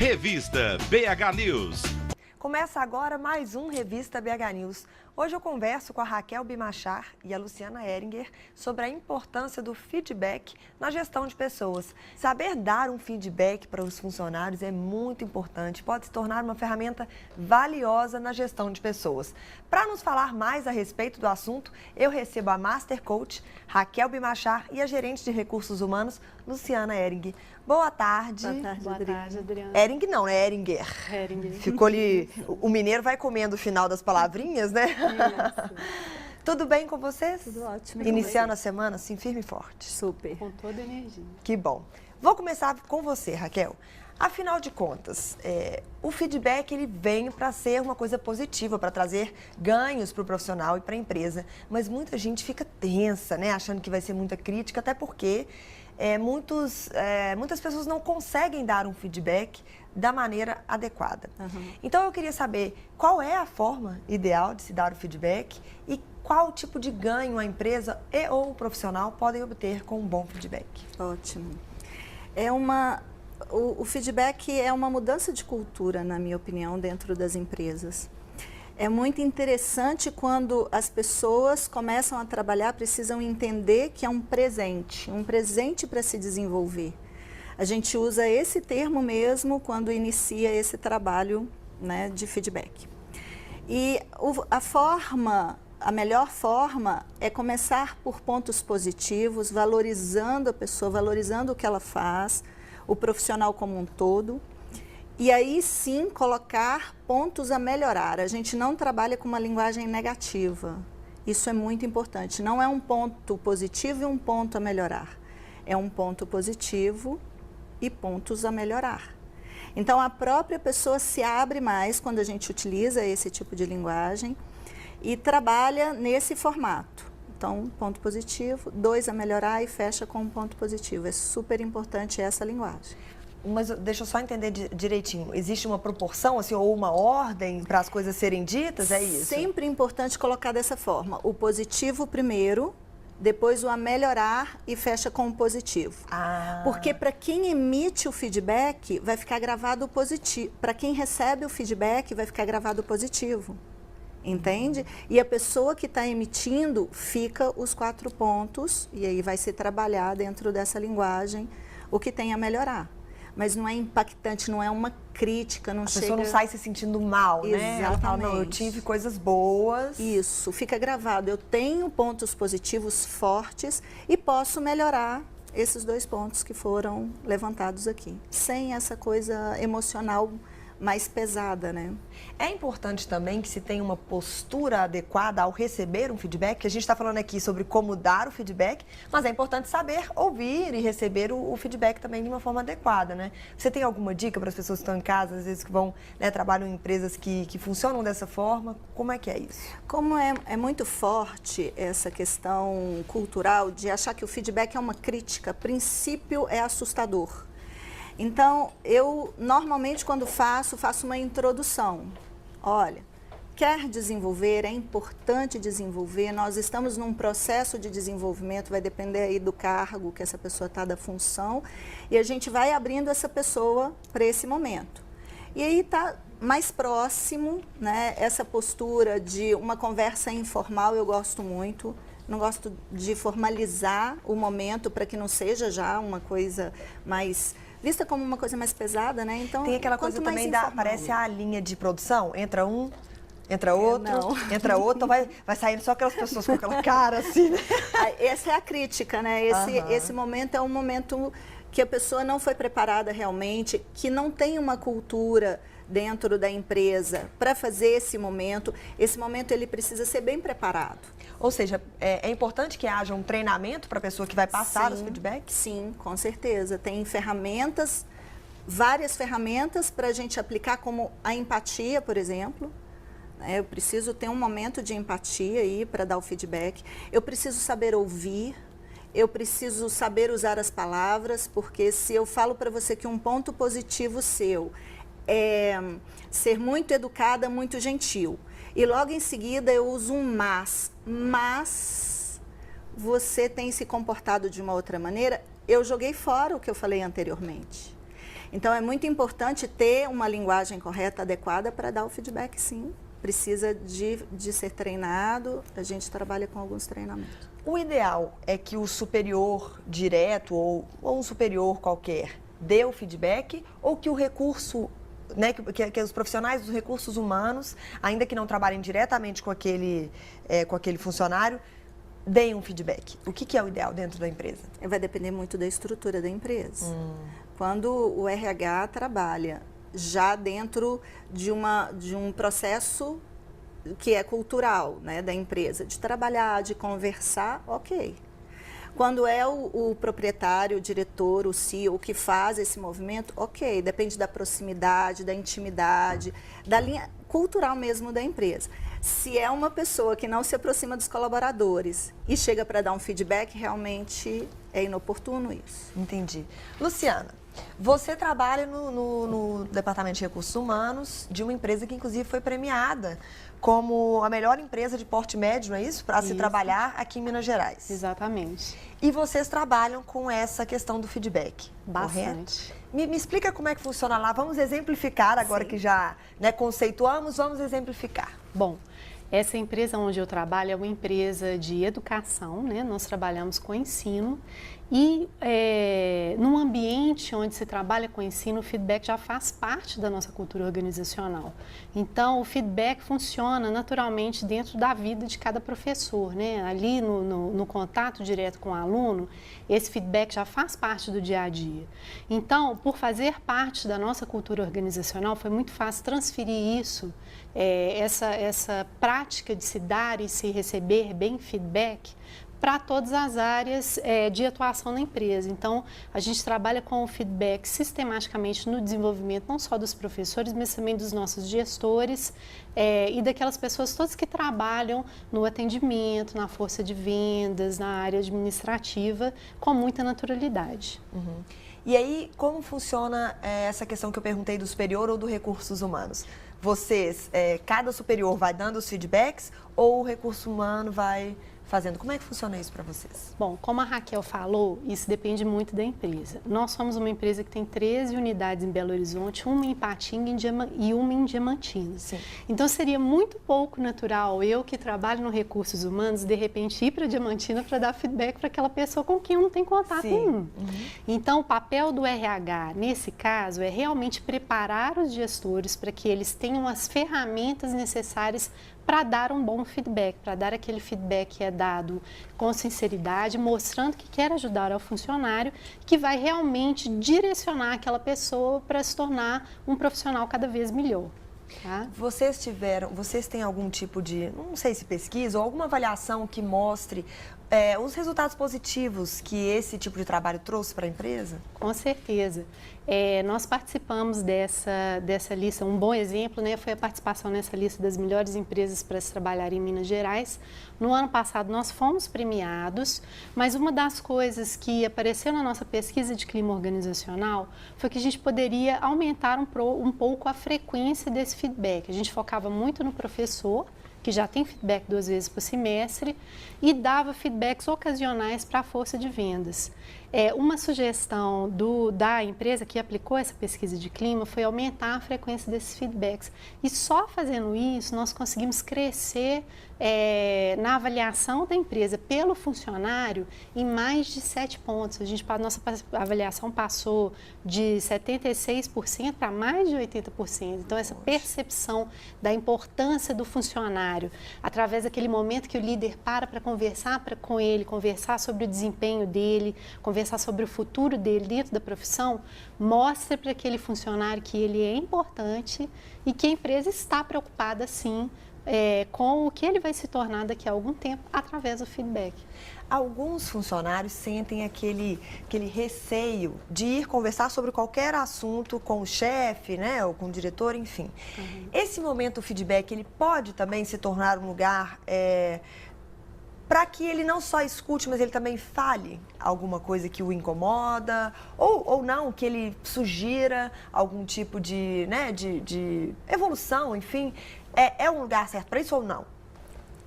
Revista BH News. Começa agora mais um Revista BH News. Hoje eu converso com a Raquel Bimachar e a Luciana Heringer sobre a importância do feedback na gestão de pessoas. Saber dar um feedback para os funcionários é muito importante, pode se tornar uma ferramenta valiosa na gestão de pessoas. Para nos falar mais a respeito do assunto, eu recebo a Master Coach Raquel Bimachar e a gerente de recursos humanos, Luciana Heringer. Boa tarde. Boa tarde, Adriana. Heringer não, né? Heringer. Heringer. Ficou ali, o mineiro vai comendo o final das palavrinhas, né? Isso. Tudo bem com vocês? Tudo ótimo. Iniciando a semana assim, firme e forte. Super. Com toda a energia. Que bom. Vou começar com você, Raquel. Afinal de contas, o feedback ele vem para ser uma coisa positiva, para trazer ganhos para o profissional e para a empresa. Mas muita gente fica tensa, né? Achando que vai ser muita crítica, até porque muitas pessoas não conseguem dar um feedback da maneira adequada. Uhum. Então eu queria saber qual é a forma ideal de se dar o feedback e qual tipo de ganho a empresa ou o profissional podem obter com um bom feedback. Ótimo. O feedback é uma mudança de cultura, na minha opinião, dentro das empresas. É muito interessante quando as pessoas começam a trabalhar, precisam entender que é um presente para se desenvolver. A gente usa esse termo mesmo quando inicia esse trabalho, né, de feedback. E a melhor forma é começar por pontos positivos, valorizando a pessoa, valorizando o que ela faz, o profissional como um todo. E aí sim colocar pontos a melhorar. A gente não trabalha com uma linguagem negativa. Isso é muito importante. Não é um ponto positivo e um ponto a melhorar. É um ponto positivo e pontos a melhorar. Então a própria pessoa se abre mais quando a gente utiliza esse tipo de linguagem e trabalha nesse formato. Então, ponto positivo, 2 a melhorar e fecha com um ponto positivo. É super importante essa linguagem. Mas deixa eu só entender direitinho. Existe uma proporção, assim, ou uma ordem para as coisas serem ditas? É isso? Sempre importante colocar dessa forma. O positivo primeiro, depois o a melhorar e fecha com o positivo. Porque para quem emite o feedback, vai ficar gravado o positivo. Para quem recebe o feedback, vai ficar gravado o positivo. Entende? E a pessoa que está emitindo, fica os 4 pontos, e aí vai se trabalhar dentro dessa linguagem o que tem a melhorar. Mas não é impactante, não é uma crítica, não chega... A pessoa não sai se sentindo mal, né? Exatamente. Ela fala, não, eu tive coisas boas. Isso, fica gravado. Eu tenho pontos positivos fortes e posso melhorar esses 2 pontos que foram levantados aqui. Sem essa coisa emocional mais pesada, né? É importante também que se tenha uma postura adequada ao receber um feedback. A gente está falando aqui sobre como dar o feedback, mas é importante saber ouvir e receber o feedback também de uma forma adequada, né? Você tem alguma dica para as pessoas que estão em casa, às vezes que vão, né, trabalham em empresas que funcionam dessa forma? Como é que é isso? Como é muito forte essa questão cultural de achar que o feedback é uma crítica, a princípio é assustador. Então, eu normalmente quando faço uma introdução. Olha, quer desenvolver, é importante desenvolver, nós estamos num processo de desenvolvimento, vai depender aí do cargo que essa pessoa está, da função, e a gente vai abrindo essa pessoa para esse momento. E aí está mais próximo, né, essa postura de uma conversa informal, eu gosto muito. Não gosto de formalizar o momento para que não seja já uma coisa mais... vista como uma coisa mais pesada, né? Então, tem aquela coisa também parece a linha de produção, entra um, entra outro, entra outro, vai saindo só aquelas pessoas com aquela cara assim, né? Essa é a crítica, né? Esse momento é um momento que a pessoa não foi preparada realmente, que não tem uma cultura dentro da empresa para fazer esse momento. Esse momento ele precisa ser bem preparado. Ou seja, é importante que haja um treinamento para a pessoa que vai passar os feedbacks? Sim, com certeza. Tem ferramentas, várias ferramentas para a gente aplicar, como a empatia, por exemplo. Eu preciso ter um momento de empatia aí para dar o feedback. Eu preciso saber ouvir. Eu preciso saber usar as palavras, porque se eu falo para você que um ponto positivo seu é ser muito educada, muito gentil, e logo em seguida eu uso um mas você tem se comportado de uma outra maneira, eu joguei fora o que eu falei anteriormente. Então, é muito importante ter uma linguagem correta, adequada para dar o feedback, sim. Precisa de ser treinado, a gente trabalha com alguns treinamentos. O ideal é que o superior direto ou um superior qualquer dê o feedback ou que o recurso, né, que os profissionais dos recursos humanos, ainda que não trabalhem diretamente com aquele funcionário, deem um feedback. O que é o ideal dentro da empresa? Vai depender muito da estrutura da empresa. Quando o RH trabalha já dentro de um processo que é cultural, né, da empresa, de trabalhar, de conversar, ok. Quando é o proprietário, o diretor, o CEO que faz esse movimento, ok, depende da proximidade, da intimidade, da linha cultural mesmo da empresa. Se é uma pessoa que não se aproxima dos colaboradores e chega para dar um feedback, realmente é inoportuno isso. Entendi. Luciana, você trabalha no Departamento de Recursos Humanos de uma empresa que, inclusive, foi premiada como a melhor empresa de porte médio, não é isso? Para se trabalhar aqui em Minas Gerais. Exatamente. E vocês trabalham com essa questão do feedback, Bastante. correto? Me explica como é que funciona lá. Vamos exemplificar agora que já, né, conceituamos, vamos exemplificar. Bom, essa empresa onde eu trabalho é uma empresa de educação, né? Nós trabalhamos com ensino e num ambiente onde se trabalha com ensino, o feedback já faz parte da nossa cultura organizacional. Então, o feedback funciona naturalmente dentro da vida de cada professor, né? Ali no contato direto com o aluno, esse feedback já faz parte do dia a dia. Então, por fazer parte da nossa cultura organizacional, foi muito fácil transferir isso, essa prática de se dar e se receber bem feedback para todas as áreas de atuação na empresa. Então, a gente trabalha com o feedback sistematicamente no desenvolvimento não só dos professores, mas também dos nossos gestores e daquelas pessoas todas que trabalham no atendimento, na força de vendas, na área administrativa, com muita naturalidade. Uhum. E aí, como funciona essa questão que eu perguntei do superior ou do recursos humanos? Vocês, cada superior vai dando os feedbacks ou o recurso humano vai fazendo? Como é que funciona isso para vocês? Bom, como a Raquel falou, isso depende muito da empresa. Nós somos uma empresa que tem 13 unidades em Belo Horizonte, uma em Ipatinga e uma em Diamantina. Sim. Então, seria muito pouco natural eu, que trabalho no recursos humanos, de repente ir para Diamantina para dar feedback para aquela pessoa com quem eu não tenho contato nenhum. Então, o papel do RH, nesse caso, é realmente preparar os gestores para que eles tenham as ferramentas necessárias para dar um bom feedback, para dar aquele feedback que é dado com sinceridade, mostrando que quer ajudar ao funcionário, que vai realmente direcionar aquela pessoa para se tornar um profissional cada vez melhor. Tá? Vocês têm algum tipo de, não sei se pesquisa ou alguma avaliação que mostre os resultados positivos que esse tipo de trabalho trouxe para a empresa? Com certeza. Nós participamos dessa lista. Um bom exemplo, né, foi a participação nessa lista das melhores empresas para se trabalhar em Minas Gerais. No ano passado nós fomos premiados, mas uma das coisas que apareceu na nossa pesquisa de clima organizacional foi que a gente poderia aumentar um pouco a frequência desse feedback. A gente focava muito no professor, que já tem feedback 2 vezes por semestre, e dava feedbacks ocasionais para a força de vendas. Uma sugestão da empresa que aplicou essa pesquisa de clima foi aumentar a frequência desses feedbacks. E só fazendo isso, nós conseguimos crescer na avaliação da empresa pelo funcionário em mais de 7 pontos. Nossa avaliação passou de 76% para mais de 80%. Então, essa percepção da importância do funcionário, através daquele momento que o líder para conversar com ele, conversar sobre o desempenho dele, conversar sobre o futuro dele dentro da profissão, mostra para aquele funcionário que ele é importante e que a empresa está preocupada, sim, com o que ele vai se tornar daqui a algum tempo através do feedback. Alguns funcionários sentem aquele receio de ir conversar sobre qualquer assunto com o chefe, né, ou com o diretor, enfim. Esse momento, o feedback, ele pode também se tornar um lugar para que ele não só escute, mas ele também fale alguma coisa que o incomoda, ou não, que ele sugira algum tipo de evolução, enfim. É um lugar certo para isso ou não?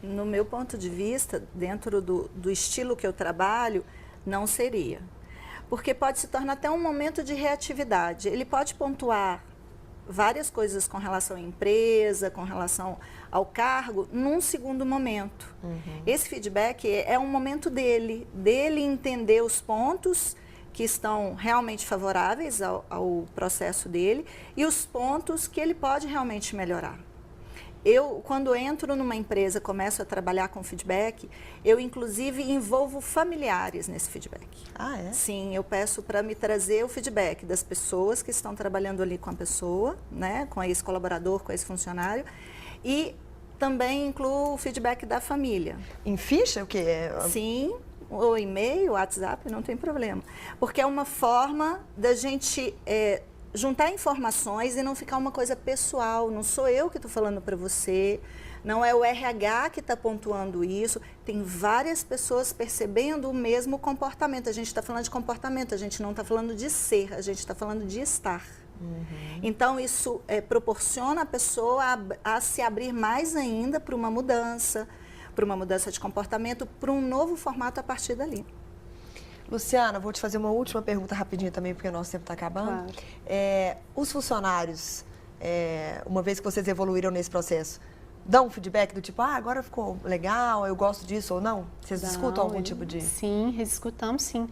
No meu ponto de vista, dentro do estilo que eu trabalho, não seria. porque pode se tornar até um momento de reatividade. Ele pode pontuar várias coisas com relação à empresa, com relação ao cargo, num segundo momento. Esse feedback é um momento dele entender os pontos que estão realmente favoráveis ao processo dele e os pontos que ele pode realmente melhorar. Eu, quando entro numa empresa, começo a trabalhar com feedback, eu inclusive envolvo familiares nesse feedback. Ah, é? Sim, eu peço para me trazer o feedback das pessoas que estão trabalhando ali com a pessoa, né, com esse colaborador, com esse funcionário, e também incluo o feedback da família. Em ficha, o quê? Sim, ou e-mail, WhatsApp, não tem problema. Porque é uma forma da gente juntar informações e não ficar uma coisa pessoal. Não sou eu que estou falando para você, não é o RH que está pontuando isso. Tem várias pessoas percebendo o mesmo comportamento. A gente está falando de comportamento, a gente não está falando de ser, a gente está falando de estar. Então, isso proporciona a pessoa a se abrir mais ainda para uma mudança de comportamento, para um novo formato a partir dali. Luciana, vou te fazer uma última pergunta rapidinho também, porque o nosso tempo está acabando. Claro. Os funcionários, uma vez que vocês evoluíram nesse processo, dão um feedback do tipo, agora ficou legal, eu gosto disso ou não? Vocês escutam algum tipo de... Sim, escutamos sim.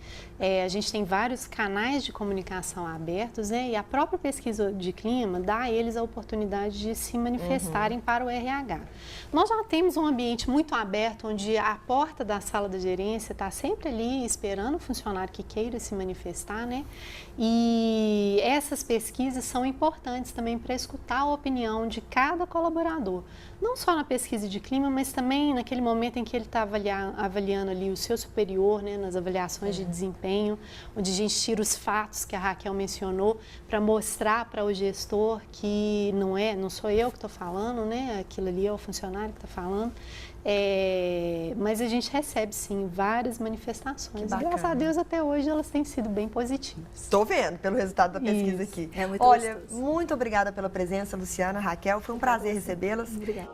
A gente tem vários canais de comunicação abertos, né? E a própria pesquisa de clima dá a eles a oportunidade de se manifestarem para o RH. Nós já temos um ambiente muito aberto, onde a porta da sala da gerência está sempre ali esperando o funcionário que queira se manifestar, né? E essas pesquisas são importantes também para escutar a opinião de cada colaborador. Não só na pesquisa de clima, mas também naquele momento em que ele está avaliando ali o seu superior, né, nas avaliações de desempenho, onde a gente tira os fatos que a Raquel mencionou para mostrar para o gestor que não sou eu que estou falando, né, aquilo ali é o funcionário que está falando. Mas a gente recebe, sim, várias manifestações. Graças a Deus, até hoje, elas têm sido bem positivas. Estou vendo pelo resultado da pesquisa aqui. É muito Olha, gostoso. muito obrigada pela presença, Luciana, Raquel. Foi um prazer recebê-las. Obrigada.